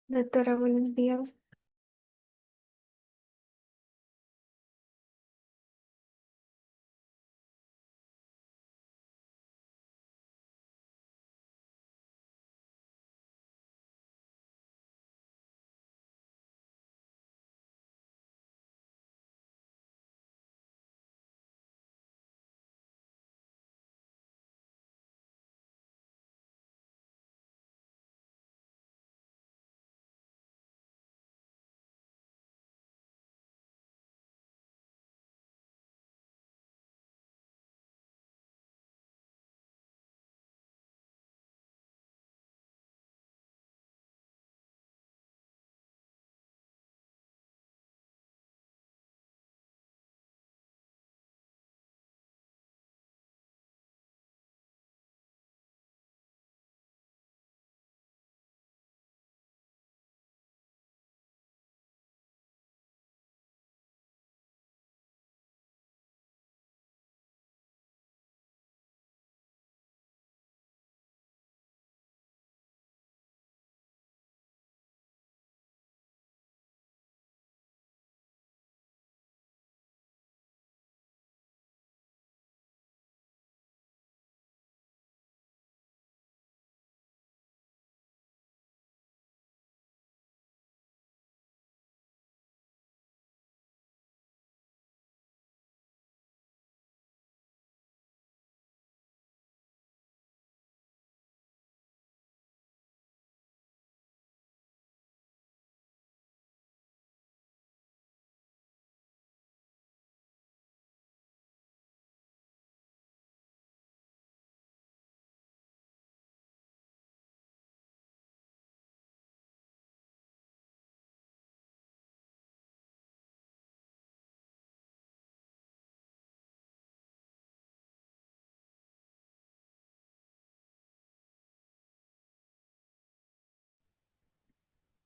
Doctora, buenos días.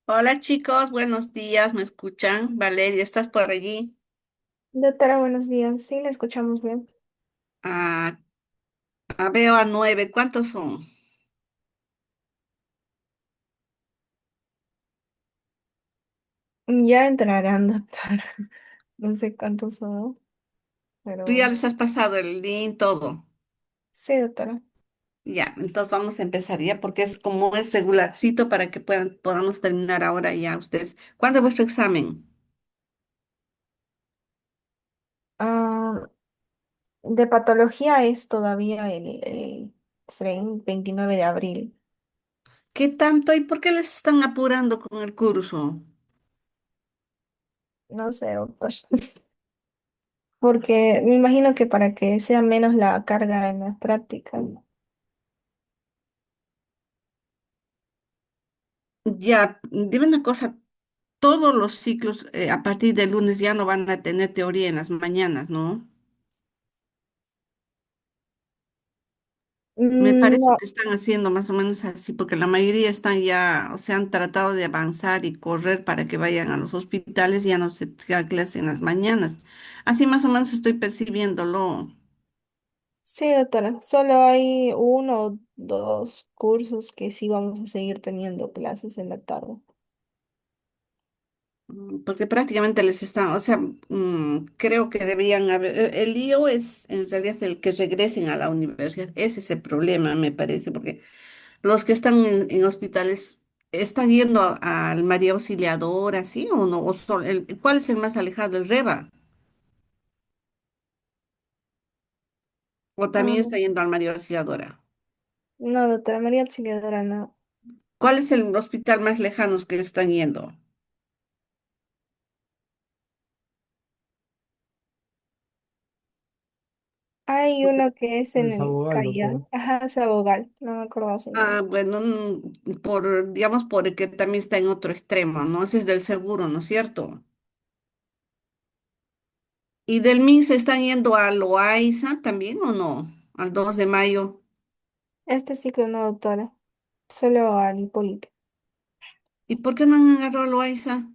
Hola chicos, buenos días, ¿me escuchan? Valeria, ¿estás por allí? Doctora, buenos días. Sí, la escuchamos bien. Ah, veo a 9, ¿cuántos son? Ya entrarán, doctora. No sé cuántos son, Tú ya pero les has pasado el link, todo. sí, doctora. Ya, entonces vamos a empezar ya porque es como es regularcito para que podamos terminar ahora ya ustedes. ¿Cuándo es vuestro examen? Ah, de patología es todavía el 29 de abril. ¿Qué tanto y por qué les están apurando con el curso? No sé, doctor. Porque me imagino que para que sea menos la carga en las prácticas. Ya, dime una cosa, todos los ciclos a partir del lunes ya no van a tener teoría en las mañanas, ¿no? Me parece No, que están haciendo más o menos así, porque la mayoría están ya, o sea, han tratado de avanzar y correr para que vayan a los hospitales, ya no se da clase en las mañanas. Así más o menos estoy percibiéndolo. sí, doctora. Solo hay uno o dos cursos que sí vamos a seguir teniendo clases en la tarde. Porque prácticamente les están, o sea, creo que deberían haber, el lío es en realidad el que regresen a la universidad. Ese es el problema, me parece, porque los que están en hospitales están yendo al María Auxiliadora, ¿sí o no? ¿Cuál es el más alejado? El REBA. O también está yendo al María Auxiliadora. No, doctora María Auxiliadora, no. ¿Cuál es el hospital más lejano que están yendo? Hay Creo que uno que es en el el Sabogal, doctor. Callao. Ajá, Sabogal. No me acuerdo su nombre. Bueno, digamos, porque también está en otro extremo, ¿no? Ese es del seguro, ¿no es cierto? ¿Y del MINS están yendo a Loaiza también o no? Al 2 de mayo. Este ciclo no, doctora. Solo al Hipólito. ¿Y por qué no han agarrado a Loaiza?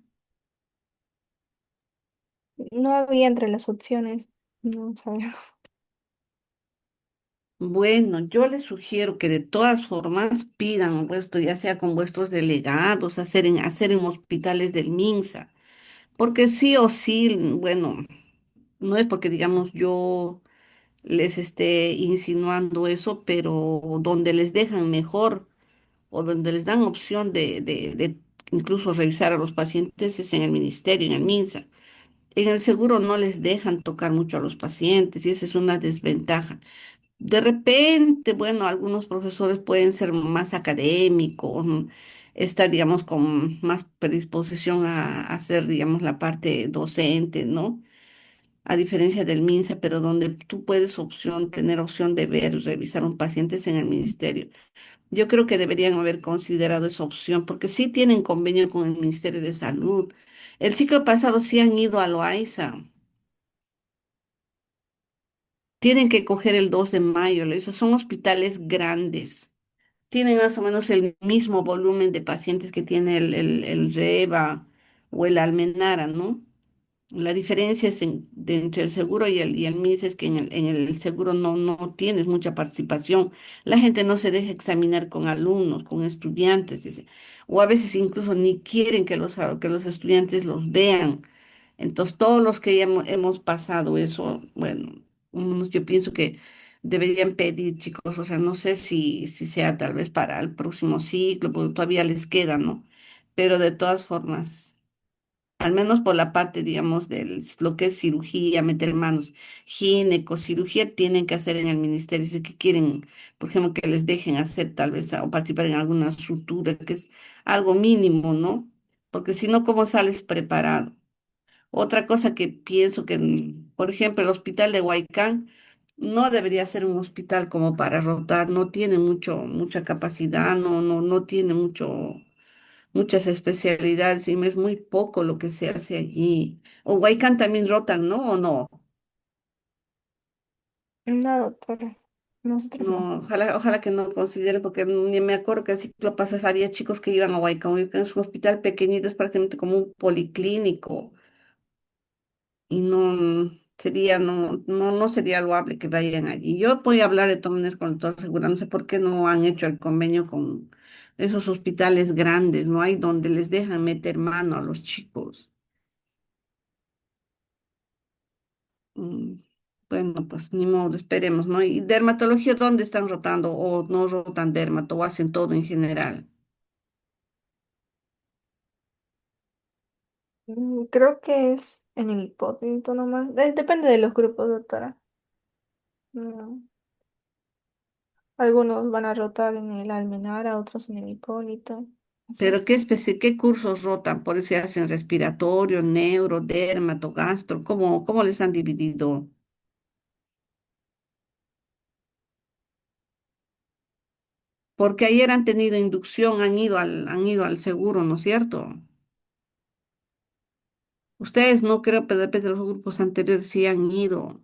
No había entre las opciones. No sabemos. Bueno, yo les sugiero que de todas formas pidan vuestro, ya sea con vuestros delegados, hacer en hospitales del MINSA, porque sí o sí, bueno, no es porque digamos yo les esté insinuando eso, pero donde les dejan mejor o donde les dan opción de incluso revisar a los pacientes es en el ministerio, en el MINSA. En el seguro no les dejan tocar mucho a los pacientes y esa es una desventaja. De repente, bueno, algunos profesores pueden ser más académicos, estar, digamos, con más predisposición a hacer, digamos, la parte docente, ¿no? A diferencia del MINSA, pero donde tú puedes tener opción de ver, revisar un paciente es en el ministerio. Yo creo que deberían haber considerado esa opción, porque sí tienen convenio con el Ministerio de Salud. El ciclo pasado sí han ido a Loaiza. Tienen que coger el 2 de mayo. Esos son hospitales grandes. Tienen más o menos el mismo volumen de pacientes que tiene el REVA o el Almenara, ¿no? La diferencia es entre el seguro y el MIS es que en el seguro no tienes mucha participación. La gente no se deja examinar con alumnos, con estudiantes, dice, o a veces incluso ni quieren que los estudiantes los vean. Entonces, todos los que ya hemos pasado eso, bueno, yo pienso que deberían pedir, chicos, o sea, no sé si sea tal vez para el próximo ciclo, porque todavía les queda, ¿no? Pero de todas formas, al menos por la parte, digamos, de lo que es cirugía, meter manos, ginecocirugía, tienen que hacer en el ministerio, si es que quieren, por ejemplo, que les dejen hacer tal vez o participar en alguna sutura, que es algo mínimo, ¿no? Porque si no, ¿cómo sales preparado? Otra cosa que pienso que, por ejemplo, el hospital de Huaycán no debería ser un hospital como para rotar, no tiene mucha capacidad, no tiene muchas especialidades y es muy poco lo que se hace allí. O Huaycán también rotan, ¿no? ¿O no? No, doctora, nosotros no. No, ojalá que no considere, porque ni me acuerdo que el ciclo pasado había chicos que iban a Huaycán. Huaycán es un hospital pequeñito, es prácticamente como un policlínico. Y no sería loable que vayan allí. Yo voy a hablar de todas maneras con toda seguridad, no sé por qué no han hecho el convenio con esos hospitales grandes, no hay donde les dejan meter mano a los chicos. Mm, Bueno, pues ni modo, esperemos, ¿no? ¿Y dermatología dónde están rotando o no rotan dermato o hacen todo en general? Creo que es en el hipócrito nomás. Depende de los grupos, doctora. Mm, Algunos van a rotar en el Almenara, otros en el Hipólito. Así. Pero ¿qué cursos rotan? Por eso hacen respiratorio, neuro, dermato, gastro, ¿cómo les han dividido? Porque ayer han tenido inducción, han ido al seguro, ¿no es cierto? Ustedes no creo, pero depende de los grupos anteriores sí han ido.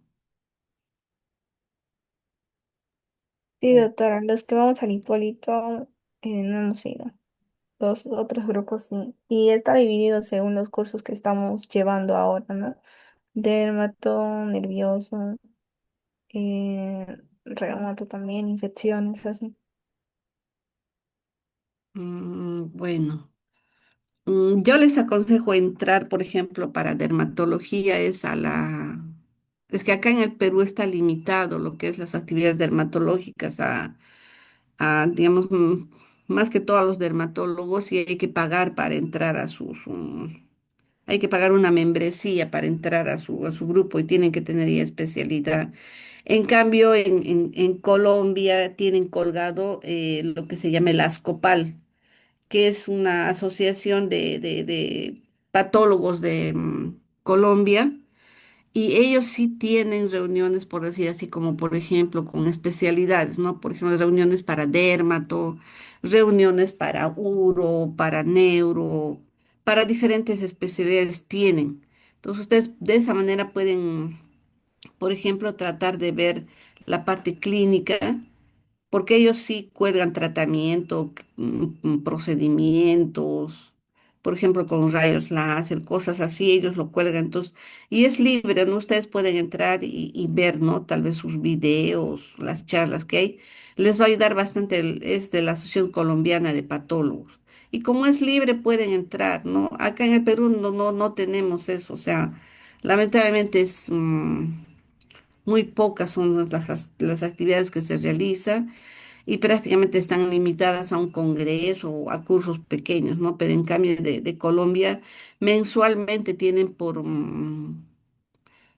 Sí, doctora, los que vamos al Hipólito no hemos ido. Los otros grupos sí. Y está dividido según los cursos que estamos llevando ahora, ¿no? Dermato, nervioso, eh, reumato también, infecciones, así. Bueno, yo les aconsejo entrar, por ejemplo, para dermatología Es que acá en el Perú está limitado lo que es las actividades dermatológicas digamos, más que todos los dermatólogos y hay que pagar para entrar hay que pagar una membresía para entrar a su grupo y tienen que tener ya especialidad. En cambio, en Colombia tienen colgado lo que se llama el ASCOPAL, que es una asociación de patólogos de Colombia. Y ellos sí tienen reuniones, por decir así, como por ejemplo con especialidades, ¿no? Por ejemplo, reuniones para dermato, reuniones para uro, para neuro, para diferentes especialidades tienen. Entonces, ustedes de esa manera pueden, por ejemplo, tratar de ver la parte clínica, porque ellos sí cuelgan tratamiento, procedimientos. por ejemplo, con rayos láser, cosas así, ellos lo cuelgan, entonces, y es libre, ¿no? Ustedes pueden entrar y ver, ¿no? Tal vez sus videos, las charlas que hay, les va a ayudar bastante, es de la Asociación Colombiana de Patólogos. Y como es libre, pueden entrar, ¿no? Acá en el Perú no tenemos eso, o sea, lamentablemente es muy pocas son las actividades que se realizan y prácticamente están limitadas a un congreso o a cursos pequeños, ¿no? Pero en cambio de Colombia, mensualmente tienen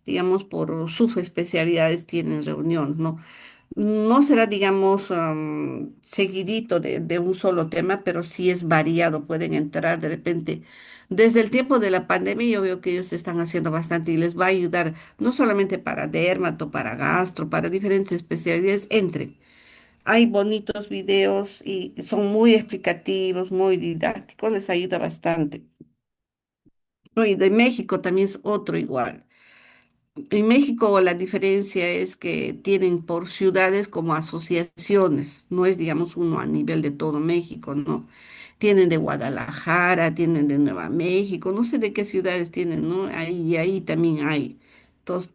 digamos, por subespecialidades tienen reuniones, ¿no? No será, digamos, seguidito de un solo tema, pero sí es variado. Pueden entrar de repente. Desde el tiempo de la pandemia yo veo que ellos están haciendo bastante y les va a ayudar, no solamente para dermato, para gastro, para diferentes especialidades. Entren. Hay bonitos videos y son muy explicativos, muy didácticos, les ayuda bastante. No, y de México también es otro igual. En México la diferencia es que tienen por ciudades como asociaciones, no es, digamos, uno a nivel de todo México, ¿no? Tienen de Guadalajara, tienen de Nueva México, no sé de qué ciudades tienen, ¿no? Ahí también hay. Entonces,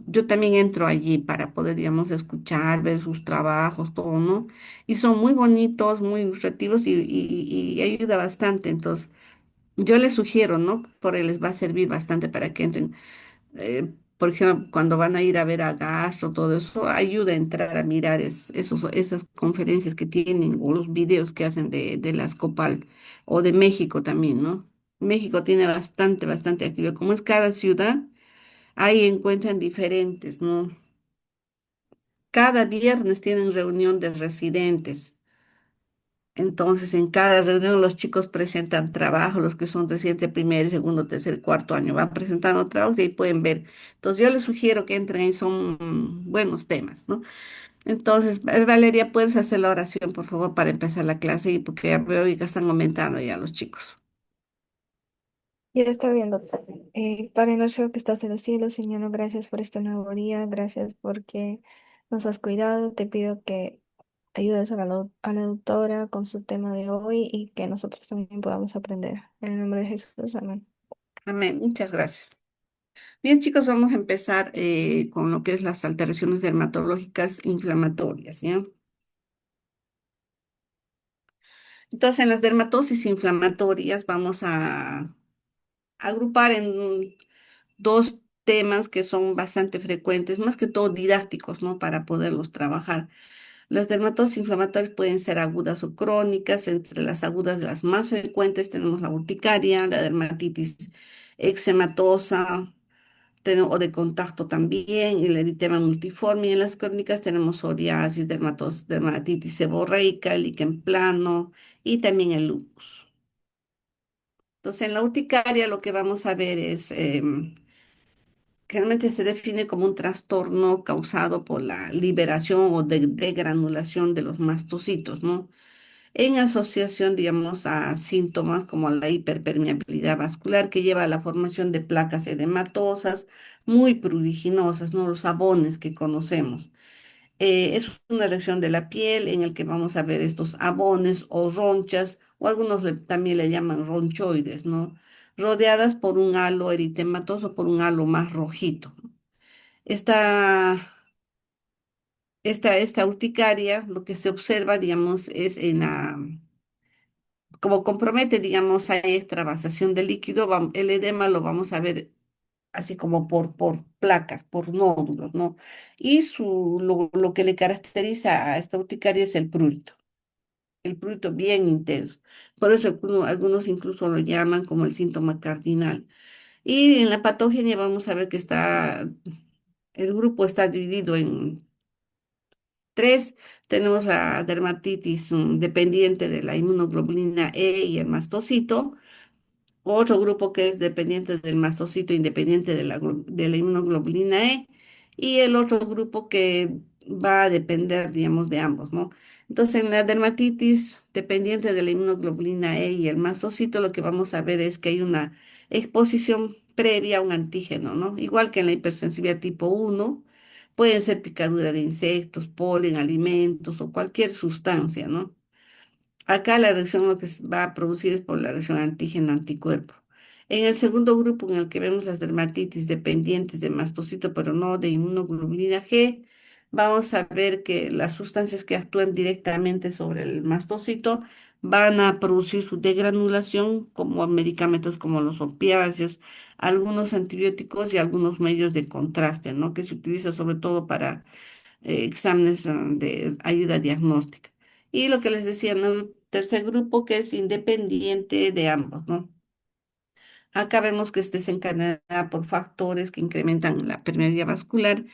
yo también entro allí para poder, digamos, escuchar, ver sus trabajos, todo, ¿no? Y son muy bonitos, muy ilustrativos y ayuda bastante. Entonces, yo les sugiero, ¿no? Por ahí les va a servir bastante para que entren por ejemplo, cuando van a ir a ver a Gastro, todo eso, ayuda a entrar a mirar esas conferencias que tienen o los videos que hacen de las Copal o de México también, ¿no? México tiene bastante actividad. Como es cada ciudad, ahí encuentran diferentes, ¿no? Cada viernes tienen reunión de residentes. Entonces, en cada reunión los chicos presentan trabajo, los que son residentes de primer, segundo, tercer, cuarto año, van presentando trabajos y ahí pueden ver. Entonces, yo les sugiero que entren ahí, son buenos temas, ¿no? Entonces, Valeria, ¿puedes hacer la oración, por favor, para empezar la clase? Y porque ya veo que están aumentando ya los chicos. Ya está viendo. Padre nuestro que estás en los cielos, Señor, gracias por este nuevo día, gracias porque nos has cuidado. Te pido que ayudes a a la doctora con su tema de hoy y que nosotros también podamos aprender. En el nombre de Jesús, amén. Amén. Muchas gracias. Bien, chicos, vamos a empezar con lo que es las alteraciones dermatológicas inflamatorias, ¿ya? Entonces, en las dermatosis inflamatorias vamos a agrupar en dos temas que son bastante frecuentes, más que todo didácticos, ¿no? Para poderlos trabajar. Las dermatosis inflamatorias pueden ser agudas o crónicas. Entre las agudas, las más frecuentes tenemos la urticaria, la dermatitis eczematosa, o de contacto también, y el eritema multiforme. Y en las crónicas tenemos psoriasis, dermatitis seborreica, el líquen plano y también el lupus. Entonces, en la urticaria lo que vamos a ver es generalmente se define como un trastorno causado por la liberación o degranulación de los mastocitos, ¿no? En asociación, digamos, a síntomas como la hiperpermeabilidad vascular que lleva a la formación de placas edematosas muy pruriginosas, ¿no? Los abones que conocemos. Es una reacción de la piel en el que vamos a ver estos abones o ronchas, o algunos también le llaman ronchoides, ¿no? Rodeadas por un halo eritematoso, por un halo más rojito. Esta, esta urticaria, lo que se observa, digamos, es como compromete, digamos, hay extravasación de líquido, el edema lo vamos a ver así como por placas, por nódulos, ¿no? Y lo que le caracteriza a esta urticaria es el prurito bien intenso. Por eso algunos incluso lo llaman como el síntoma cardinal. Y en la patogenia vamos a ver que el grupo está dividido en tres. Tenemos la dermatitis dependiente de la inmunoglobulina E y el mastocito. Otro grupo que es dependiente del mastocito independiente de la inmunoglobulina E y el otro grupo que va a depender, digamos, de ambos, ¿no? Entonces, en la dermatitis dependiente de la inmunoglobulina E y el mastocito, lo que vamos a ver es que hay una exposición previa a un antígeno, ¿no? Igual que en la hipersensibilidad tipo 1, pueden ser picadura de insectos, polen, alimentos o cualquier sustancia, ¿no? Acá la reacción lo que va a producir es por la reacción antígeno-anticuerpo. En el segundo grupo, en el que vemos las dermatitis dependientes de mastocito, pero no de inmunoglobulina G, vamos a ver que las sustancias que actúan directamente sobre el mastocito van a producir su degranulación como medicamentos como los opiáceos, algunos antibióticos y algunos medios de contraste, ¿no? Que se utiliza sobre todo para exámenes de ayuda diagnóstica. Y lo que les decía, ¿no? El tercer grupo que es independiente de ambos, ¿no? Acá vemos que es desencadenada por factores que incrementan la permeabilidad vascular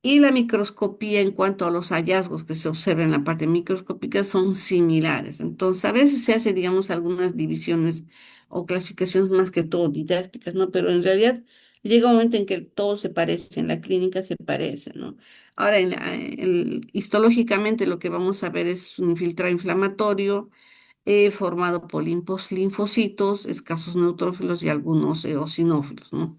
y la microscopía en cuanto a los hallazgos que se observan en la parte microscópica son similares. Entonces, a veces se hace, digamos, algunas divisiones o clasificaciones más que todo didácticas, ¿no? Pero en realidad llega un momento en que todo se parece, en la clínica se parece, ¿no? Ahora, histológicamente lo que vamos a ver es un infiltrado inflamatorio formado por linfocitos, escasos neutrófilos y algunos eosinófilos, ¿no?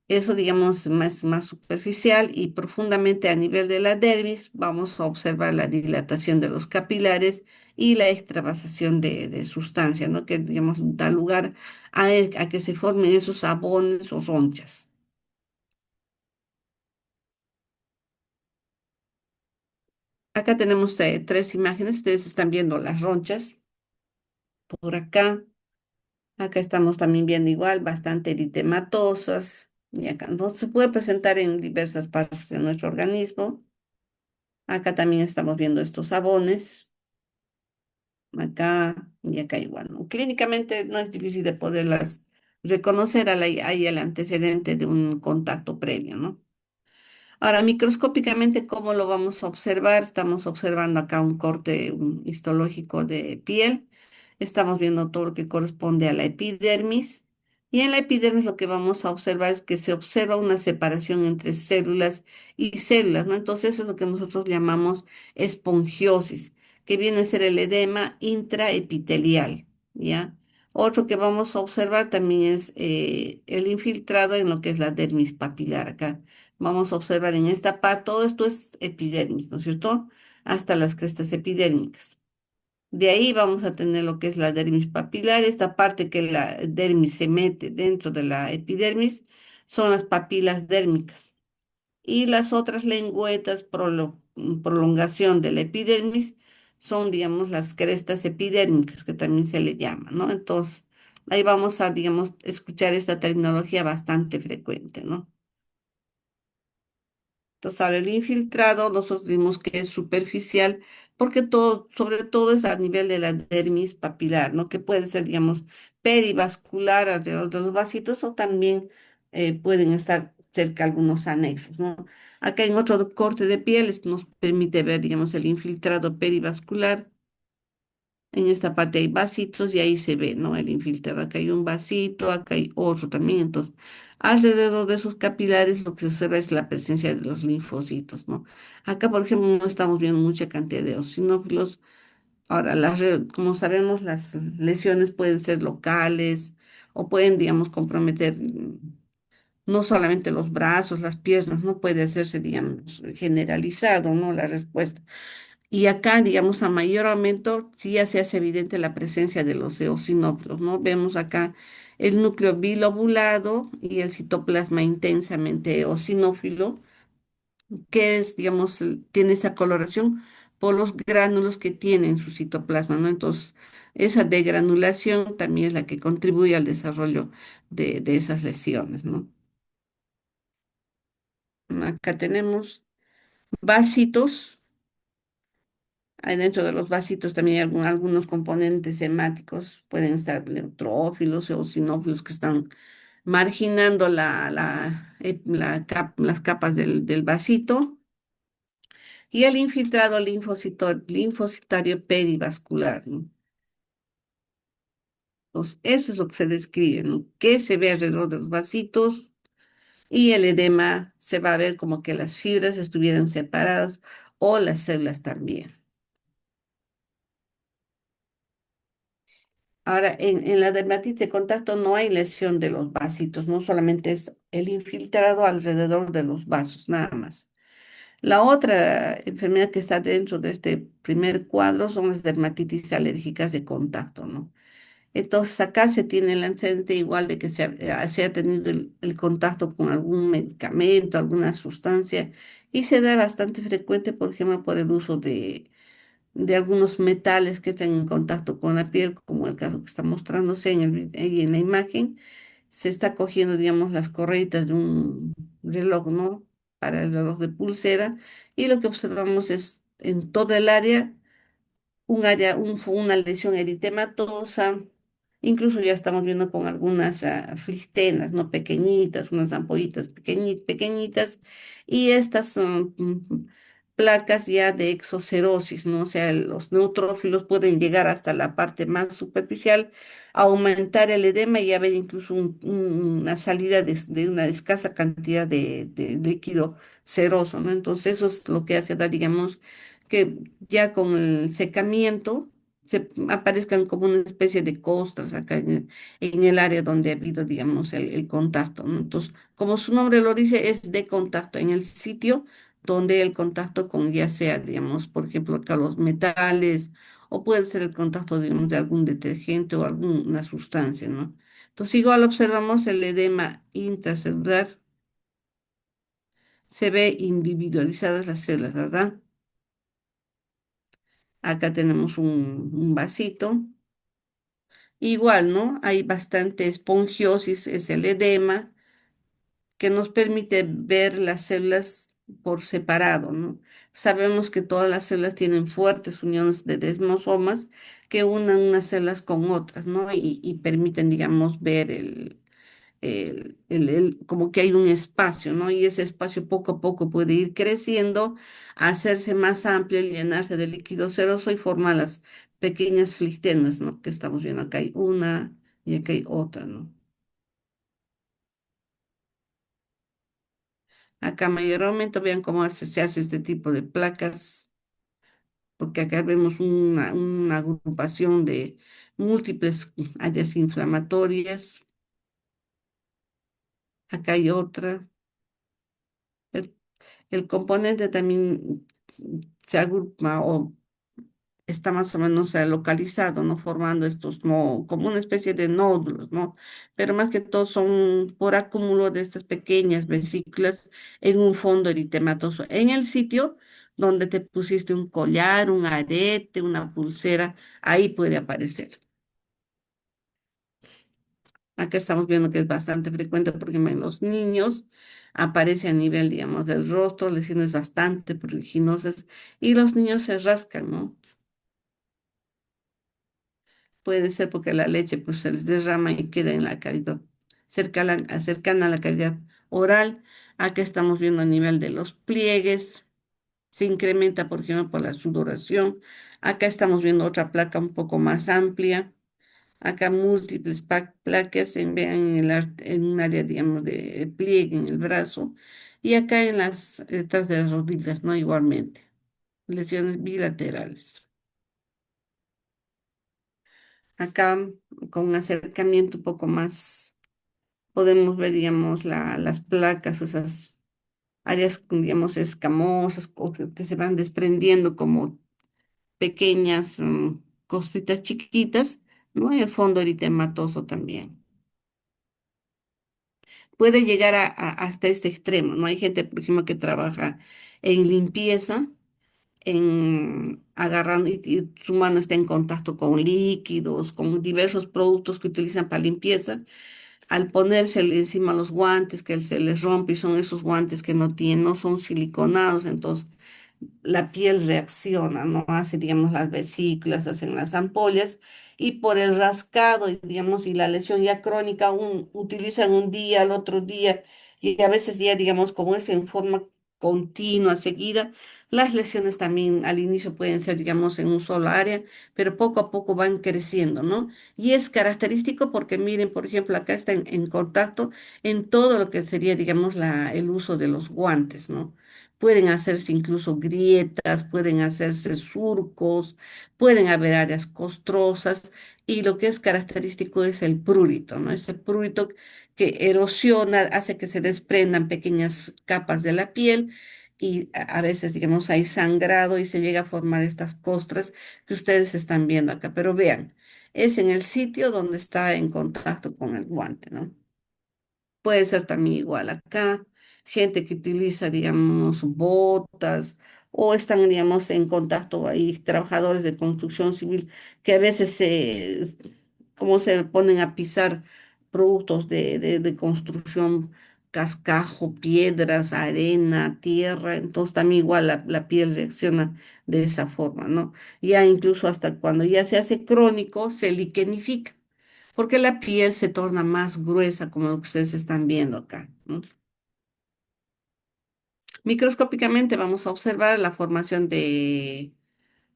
Eso, digamos, más superficial y profundamente a nivel de la dermis, vamos a observar la dilatación de los capilares y la extravasación de sustancia, ¿no? Que, digamos, da lugar a que se formen esos abones o ronchas. Acá tenemos tres imágenes, ustedes están viendo las ronchas por acá. Acá estamos también viendo igual, bastante eritematosas. Y acá, entonces se puede presentar en diversas partes de nuestro organismo. Acá también estamos viendo estos sabones, acá y acá igual, ¿no? Clínicamente no es difícil de poderlas reconocer, hay el antecedente de un contacto previo, ¿no? Ahora, microscópicamente, ¿cómo lo vamos a observar? Estamos observando acá un corte histológico de piel. Estamos viendo todo lo que corresponde a la epidermis. Y en la epidermis lo que vamos a observar es que se observa una separación entre células y células, ¿no? Entonces, eso es lo que nosotros llamamos espongiosis, que viene a ser el edema intraepitelial, ¿ya? Otro que vamos a observar también es el infiltrado en lo que es la dermis papilar acá. Vamos a observar en esta parte, todo esto es epidermis, ¿no es cierto? Hasta las crestas epidérmicas. De ahí vamos a tener lo que es la dermis papilar, esta parte que la dermis se mete dentro de la epidermis son las papilas dérmicas. Y las otras lengüetas, prolongación de la epidermis, son, digamos, las crestas epidérmicas, que también se le llama, ¿no? Entonces, ahí vamos a, digamos, escuchar esta terminología bastante frecuente, ¿no? Entonces, ahora el infiltrado, nosotros dimos que es superficial, porque todo, sobre todo es a nivel de la dermis papilar, ¿no? Que puede ser, digamos, perivascular alrededor de los vasitos o también pueden estar cerca algunos anexos, ¿no? Acá en otro corte de pieles nos permite ver, digamos, el infiltrado perivascular. En esta parte hay vasitos y ahí se ve, ¿no? El infiltrado. Acá hay un vasito, acá hay otro también. Entonces, alrededor de esos capilares lo que se observa es la presencia de los linfocitos, ¿no? Acá, por ejemplo, no estamos viendo mucha cantidad de eosinófilos. Ahora, como sabemos, las lesiones pueden ser locales o pueden, digamos, comprometer no solamente los brazos, las piernas, no puede hacerse, digamos, generalizado, ¿no? La respuesta. Y acá, digamos, a mayor aumento, sí ya se hace evidente la presencia de los eosinófilos, ¿no? Vemos acá el núcleo bilobulado y el citoplasma intensamente eosinófilo, que es, digamos, tiene esa coloración por los gránulos que tiene en su citoplasma, ¿no? Entonces, esa degranulación también es la que contribuye al desarrollo de esas lesiones, ¿no? Acá tenemos vasitos. Hay dentro de los vasitos también hay algunos componentes hemáticos, pueden estar neutrófilos o eosinófilos que están marginando las capas del vasito. Y el infiltrado linfocitario perivascular, ¿no? Entonces, eso es lo que se describe, ¿no? ¿Qué se ve alrededor de los vasitos? Y el edema se va a ver como que las fibras estuvieran separadas o las células también. Ahora, en la dermatitis de contacto no hay lesión de los vasitos, no solamente es el infiltrado alrededor de los vasos, nada más. La otra enfermedad que está dentro de este primer cuadro son las dermatitis alérgicas de contacto, ¿no? Entonces acá se tiene el antecedente igual de que se ha tenido el contacto con algún medicamento, alguna sustancia, y se da bastante frecuente, por ejemplo, por el uso de algunos metales que están en contacto con la piel, como el caso que está mostrándose ahí en la imagen. Se está cogiendo, digamos, las correitas de un reloj, ¿no? Para el reloj de pulsera, y lo que observamos es en toda el área una lesión eritematosa, incluso ya estamos viendo con algunas flistenas, ¿no? Pequeñitas, unas ampollitas pequeñitas, y estas son placas ya de exocerosis, ¿no? O sea, los neutrófilos pueden llegar hasta la parte más superficial, aumentar el edema y haber incluso una salida de una escasa cantidad de líquido seroso, ¿no? Entonces eso es lo que hace dar, digamos, que ya con el secamiento se aparezcan como una especie de costras acá en el área donde ha habido, digamos, el contacto, ¿no? Entonces, como su nombre lo dice, es de contacto en el sitio donde el contacto con ya sea, digamos, por ejemplo, acá los metales, o puede ser el contacto, digamos, de algún detergente o alguna sustancia, ¿no? Entonces, igual observamos el edema intracelular, se ve individualizadas las células, ¿verdad? Acá tenemos un vasito. Igual, ¿no? Hay bastante esponjiosis, es el edema, que nos permite ver las células por separado, ¿no? Sabemos que todas las células tienen fuertes uniones de desmosomas que unen unas células con otras, ¿no? Y permiten, digamos, ver como que hay un espacio, ¿no? Y ese espacio poco a poco puede ir creciendo, hacerse más amplio, llenarse de líquido seroso y formar las pequeñas flictenas, ¿no? Que estamos viendo acá hay una y acá hay otra, ¿no? Acá mayormente vean cómo se hace este tipo de placas, porque acá vemos una agrupación de múltiples áreas inflamatorias. Acá hay otra. El, el componente también se agrupa o está más o menos localizado, ¿no? Formando estos, no, como una especie de nódulos, ¿no? Pero más que todo son por acúmulo de estas pequeñas vesículas en un fondo eritematoso. En el sitio donde te pusiste un collar, un arete, una pulsera, ahí puede aparecer. Acá estamos viendo que es bastante frecuente porque en los niños aparece a nivel, digamos, del rostro, lesiones bastante pruriginosas y los niños se rascan, ¿no? Puede ser porque la leche pues se les derrama y queda en la cavidad cercana a la cavidad oral. Acá estamos viendo a nivel de los pliegues. Se incrementa, por ejemplo, por la sudoración. Acá estamos viendo otra placa un poco más amplia. Acá múltiples placas vean en un área, digamos, de pliegue en el brazo. Y acá en detrás de las rodillas, ¿no? Igualmente. Lesiones bilaterales. Acá con un acercamiento un poco más podemos ver, digamos, las placas, o esas áreas, digamos, escamosas o que se van desprendiendo como pequeñas cositas chiquitas, ¿no? Y el fondo eritematoso también. Puede llegar hasta este extremo, ¿no? Hay gente, por ejemplo, que trabaja en limpieza, en agarrando y su mano está en contacto con líquidos, con diversos productos que utilizan para limpieza. Al ponerse encima los guantes que se les rompe y son esos guantes que no tienen, no son siliconados, entonces la piel reacciona, ¿no? Hace, digamos, las vesículas, hacen las ampollas y por el rascado, y, digamos, y la lesión ya crónica, utilizan un día, al otro día y a veces ya, digamos, como es en forma continua, seguida, las lesiones también al inicio pueden ser, digamos, en un solo área, pero poco a poco van creciendo, ¿no? Y es característico porque miren, por ejemplo, acá está en contacto en todo lo que sería, digamos, el uso de los guantes, ¿no? Pueden hacerse incluso grietas, pueden hacerse surcos, pueden haber áreas costrosas y lo que es característico es el prurito, ¿no? Ese prurito que erosiona, hace que se desprendan pequeñas capas de la piel y a veces, digamos, hay sangrado y se llega a formar estas costras que ustedes están viendo acá. Pero vean, es en el sitio donde está en contacto con el guante, ¿no? Puede ser también igual acá, gente que utiliza, digamos, botas o están, digamos, en contacto ahí, trabajadores de construcción civil que a veces como se ponen a pisar productos de construcción, cascajo, piedras, arena, tierra, entonces también igual la piel reacciona de esa forma, ¿no? Ya incluso hasta cuando ya se hace crónico, se liquenifica porque la piel se torna más gruesa, como lo que ustedes están viendo acá, ¿no? Microscópicamente vamos a observar la formación de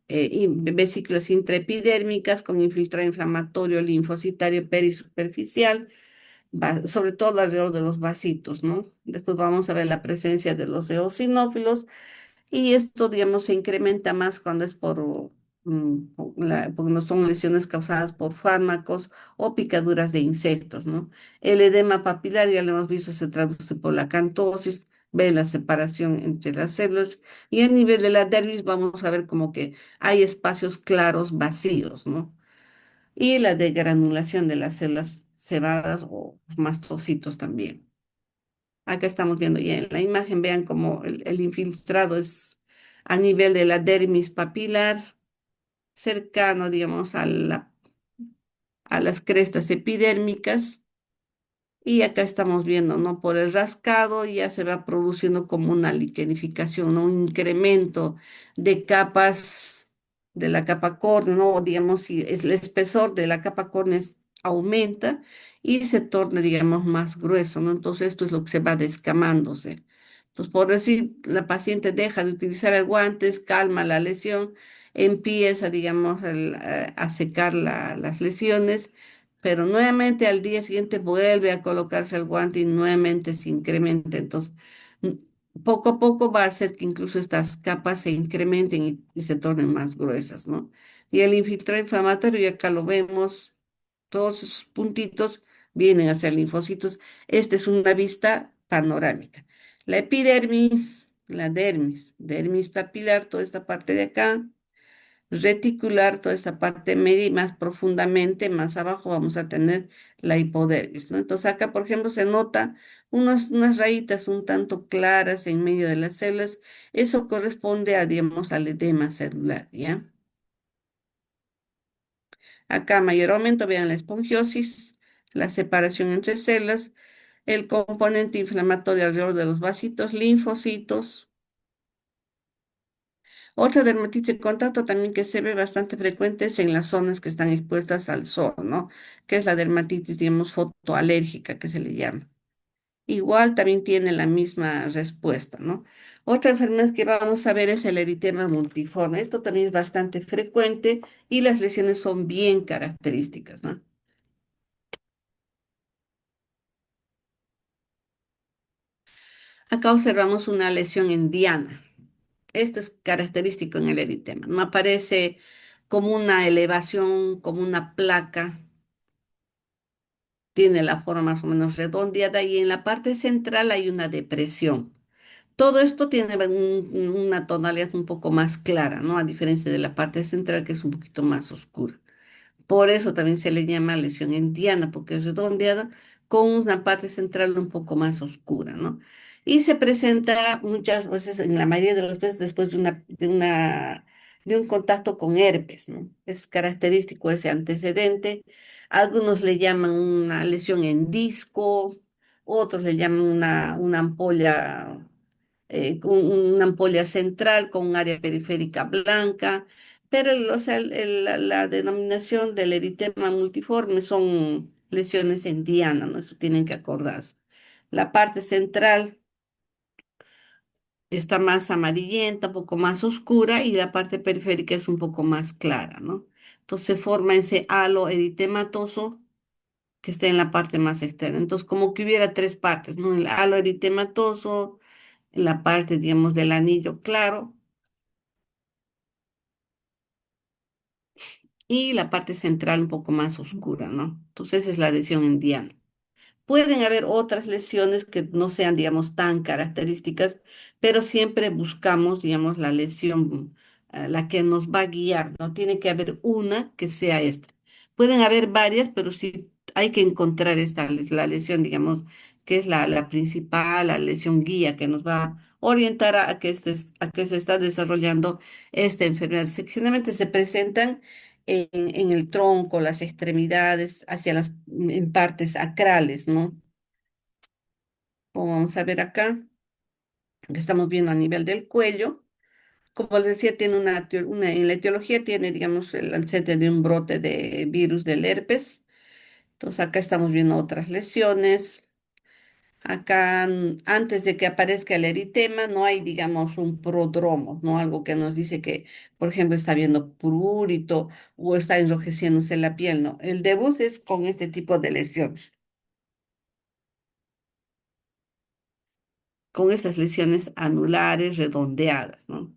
vesículas intraepidérmicas con infiltrado inflamatorio linfocitario perisuperficial, sobre todo alrededor de los vasitos, ¿no? Después vamos a ver la presencia de los eosinófilos. Y esto, digamos, se incrementa más cuando es porque no son lesiones causadas por fármacos o picaduras de insectos, ¿no? El edema papilar, ya lo hemos visto, se traduce por la cantosis, ve la separación entre las células. Y a nivel de la dermis vamos a ver como que hay espacios claros vacíos, ¿no? Y la degranulación de las células cebadas o mastocitos también. Acá estamos viendo ya en la imagen, vean cómo el infiltrado es a nivel de la dermis papilar, cercano, digamos, a las crestas epidérmicas. Y acá estamos viendo, ¿no? Por el rascado ya se va produciendo como una liquenificación, ¿no? Un incremento de capas de la capa córnea, ¿no? O digamos, si es el espesor de la capa córnea aumenta y se torna, digamos, más grueso, ¿no? Entonces esto es lo que se va descamándose. Entonces, por decir, la paciente deja de utilizar el guantes, calma la lesión, empieza, digamos, a secar las lesiones, pero nuevamente al día siguiente vuelve a colocarse el guante y nuevamente se incrementa. Entonces, n- poco a poco va a hacer que incluso estas capas se incrementen y se tornen más gruesas, ¿no? Y el infiltrado inflamatorio, y acá lo vemos, todos esos puntitos vienen hacia linfocitos. Esta es una vista panorámica. La epidermis, la dermis papilar, toda esta parte de acá reticular, toda esta parte media y más profundamente, más abajo vamos a tener la hipodermis, ¿no? Entonces acá, por ejemplo, se nota unas rayitas un tanto claras en medio de las células. Eso corresponde a, digamos, al edema celular, ¿ya? Acá mayor aumento, vean la esponjosis, la separación entre células, el componente inflamatorio alrededor de los vasitos, linfocitos. Otra dermatitis de contacto también que se ve bastante frecuente es en las zonas que están expuestas al sol, ¿no? Que es la dermatitis, digamos, fotoalérgica que se le llama. Igual también tiene la misma respuesta, ¿no? Otra enfermedad que vamos a ver es el eritema multiforme. Esto también es bastante frecuente y las lesiones son bien características, ¿no? Acá observamos una lesión en diana. Esto es característico en el eritema. No aparece como una elevación, como una placa. Tiene la forma más o menos redondeada y en la parte central hay una depresión. Todo esto tiene una tonalidad un poco más clara, ¿no? A diferencia de la parte central que es un poquito más oscura. Por eso también se le llama lesión en diana, porque es redondeada con una parte central un poco más oscura, ¿no? Y se presenta muchas veces, en la mayoría de las veces, después de un contacto con herpes, ¿no? Es característico ese antecedente. Algunos le llaman una lesión en disco, otros le llaman una ampolla, una ampolla central con un área periférica blanca. Pero, o sea, la denominación del eritema multiforme son lesiones en diana, ¿no? Eso tienen que acordarse. La parte central está más amarillenta, un poco más oscura, y la parte periférica es un poco más clara, ¿no? Entonces se forma ese halo eritematoso que está en la parte más externa. Entonces, como que hubiera tres partes, ¿no? El halo eritematoso, la parte, digamos, del anillo claro y la parte central un poco más oscura, ¿no? Entonces, esa es la adhesión en diana. Pueden haber otras lesiones que no sean, digamos, tan características, pero siempre buscamos, digamos, la lesión, la que nos va a guiar, ¿no? Tiene que haber una que sea esta. Pueden haber varias, pero sí hay que encontrar esta, la lesión, digamos, que es la principal, la lesión guía que nos va a orientar a que se está desarrollando esta enfermedad. Generalmente se presentan en el tronco, las extremidades, hacia en partes acrales, ¿no? Como vamos a ver acá, que estamos viendo a nivel del cuello. Como les decía, tiene en la etiología tiene, digamos, el antecedente de un brote de virus del herpes. Entonces acá estamos viendo otras lesiones. Acá, antes de que aparezca el eritema, no hay, digamos, un prodromo, ¿no? Algo que nos dice que, por ejemplo, está viendo prurito o está enrojeciéndose la piel, ¿no? El debut es con este tipo de lesiones, con estas lesiones anulares redondeadas, ¿no?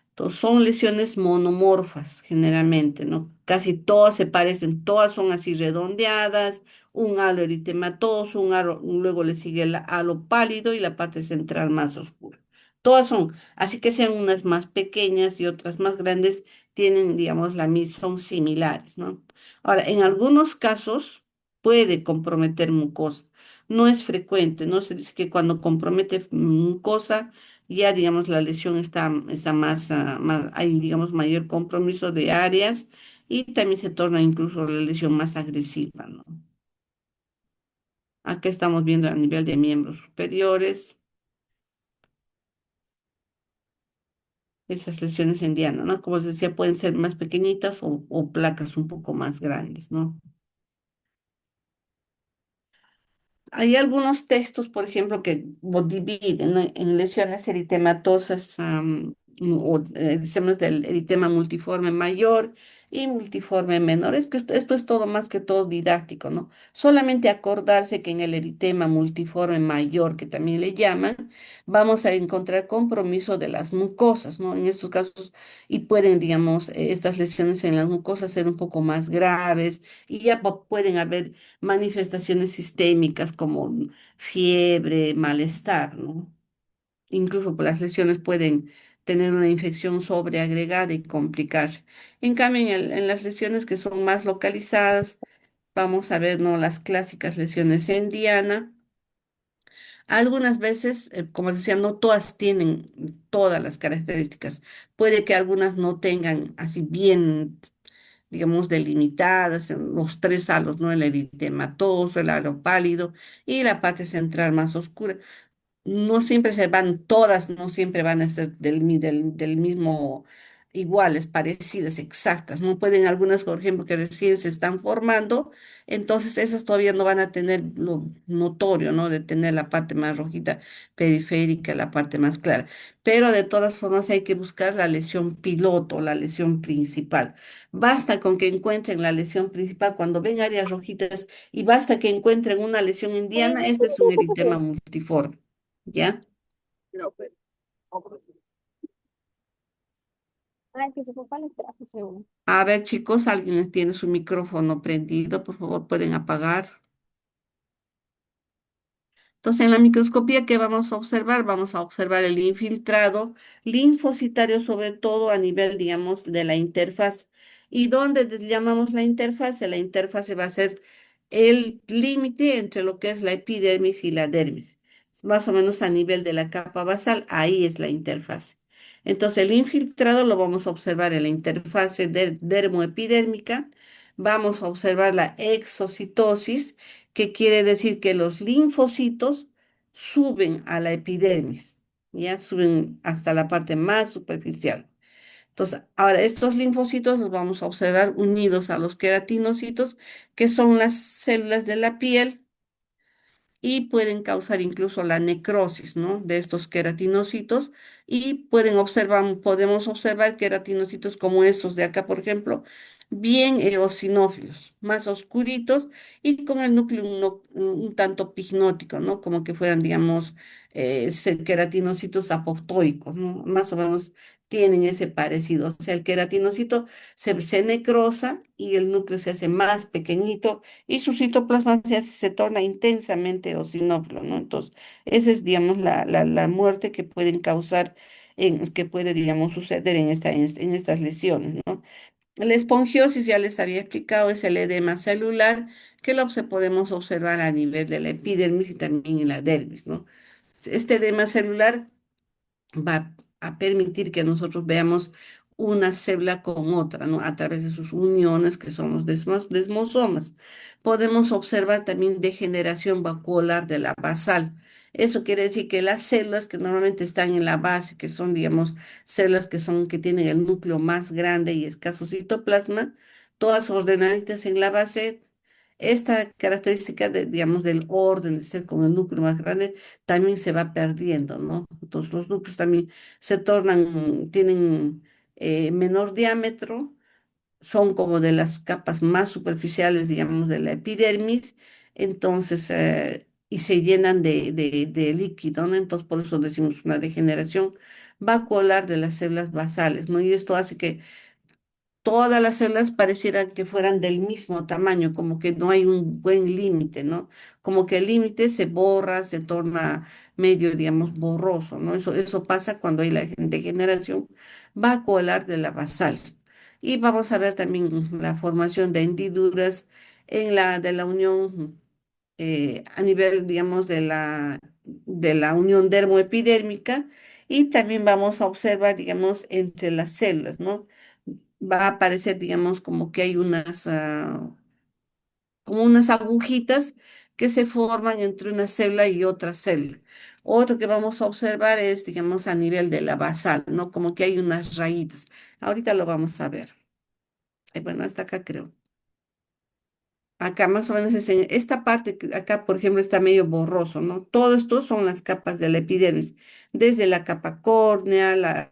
Entonces, son lesiones monomorfas generalmente, ¿no? Casi todas se parecen, todas son así redondeadas, un halo eritematoso, luego le sigue el halo pálido y la parte central más oscura. Todas son, así que sean unas más pequeñas y otras más grandes, tienen, digamos, son similares, ¿no? Ahora, en algunos casos puede comprometer mucosa. No es frecuente, ¿no? Se dice que cuando compromete mucosa, ya digamos la lesión está más, hay digamos mayor compromiso de áreas y también se torna incluso la lesión más agresiva, ¿no? Acá estamos viendo a nivel de miembros superiores, esas lesiones en diana, ¿no? Como les decía, pueden ser más pequeñitas o placas un poco más grandes, ¿no? Hay algunos textos, por ejemplo, que lo dividen, ¿no? En lesiones eritematosas, lesiones del eritema multiforme mayor y multiforme menor. Es que esto es todo más que todo didáctico, ¿no? Solamente acordarse que en el eritema multiforme mayor, que también le llaman, vamos a encontrar compromiso de las mucosas, ¿no? En estos casos, y pueden, digamos, estas lesiones en las mucosas ser un poco más graves y ya pueden haber manifestaciones sistémicas como fiebre, malestar, ¿no? Incluso pues, las lesiones pueden tener una infección sobreagregada y complicarse. En cambio, en las lesiones que son más localizadas, vamos a ver, ¿no? Las clásicas lesiones en diana. Algunas veces, como decía, no todas tienen todas las características. Puede que algunas no tengan así bien digamos, delimitadas en los tres halos, ¿no? El eritematoso, el halo pálido y la parte central más oscura. No siempre se van, todas no siempre van a ser del mismo, iguales, parecidas, exactas. No pueden algunas, por ejemplo, que recién se están formando, entonces esas todavía no van a tener lo notorio, ¿no? De tener la parte más rojita periférica, la parte más clara. Pero de todas formas hay que buscar la lesión piloto, la lesión principal. Basta con que encuentren la lesión principal cuando ven áreas rojitas y basta que encuentren una lesión indiana, ese es un eritema multiforme. ¿Ya? Ay, que su papá le trajo seguro. A ver, chicos, alguien tiene su micrófono prendido, por favor, pueden apagar. Entonces, en la microscopía, ¿qué vamos a observar? Vamos a observar el infiltrado linfocitario, sobre todo a nivel, digamos, de la interfaz. ¿Y dónde llamamos la interfase? La interfase va a ser el límite entre lo que es la epidermis y la dermis. Más o menos a nivel de la capa basal, ahí es la interfase. Entonces, el infiltrado lo vamos a observar en la interfase dermoepidérmica. Vamos a observar la exocitosis, que quiere decir que los linfocitos suben a la epidermis, ya suben hasta la parte más superficial. Entonces, ahora estos linfocitos los vamos a observar unidos a los queratinocitos, que son las células de la piel y pueden causar incluso la necrosis, ¿no? De estos queratinocitos y podemos observar queratinocitos como estos de acá, por ejemplo, bien eosinófilos, más oscuritos y con el núcleo un tanto pignótico, ¿no? Como que fueran, digamos, queratinocitos apoptoicos, ¿no? Más o menos tienen ese parecido. O sea, el queratinocito se necrosa y el núcleo se hace más pequeñito y su citoplasma se torna intensamente eosinófilo, ¿no? Entonces, esa es, digamos, la muerte que pueden causar, que puede, digamos, suceder en estas lesiones, ¿no? La esponjiosis, ya les había explicado, es el edema celular que podemos observar a nivel de la epidermis y también en la dermis, ¿no? Este edema celular va a permitir que nosotros veamos una célula con otra, ¿no? A través de sus uniones, que son los desmosomas. Podemos observar también degeneración vacuolar de la basal. Eso quiere decir que las células que normalmente están en la base, que son, digamos, células que tienen el núcleo más grande y escaso citoplasma, todas ordenaditas en la base, esta característica digamos, del orden de ser con el núcleo más grande también se va perdiendo, ¿no? Entonces los núcleos también tienen menor diámetro, son como de las capas más superficiales, digamos, de la epidermis, entonces, y se llenan de líquido, ¿no? Entonces por eso decimos una degeneración vacuolar de las células basales, ¿no? Y esto hace que todas las células parecieran que fueran del mismo tamaño, como que no hay un buen límite, ¿no? Como que el límite se borra, se torna medio, digamos, borroso, ¿no? Eso pasa cuando hay la degeneración vacuolar de la basal. Y vamos a ver también la formación de hendiduras de la unión a nivel, digamos, de la unión dermoepidérmica y también vamos a observar, digamos, entre las células, ¿no? Va a aparecer, digamos, como que hay como unas agujitas que se forman entre una célula y otra célula. Otro que vamos a observar es, digamos, a nivel de la basal, ¿no? Como que hay unas rayitas. Ahorita lo vamos a ver. Bueno, hasta acá creo. Acá más o menos es en esta parte, que acá por ejemplo está medio borroso, ¿no? Todo esto son las capas de la epidermis, desde la capa córnea,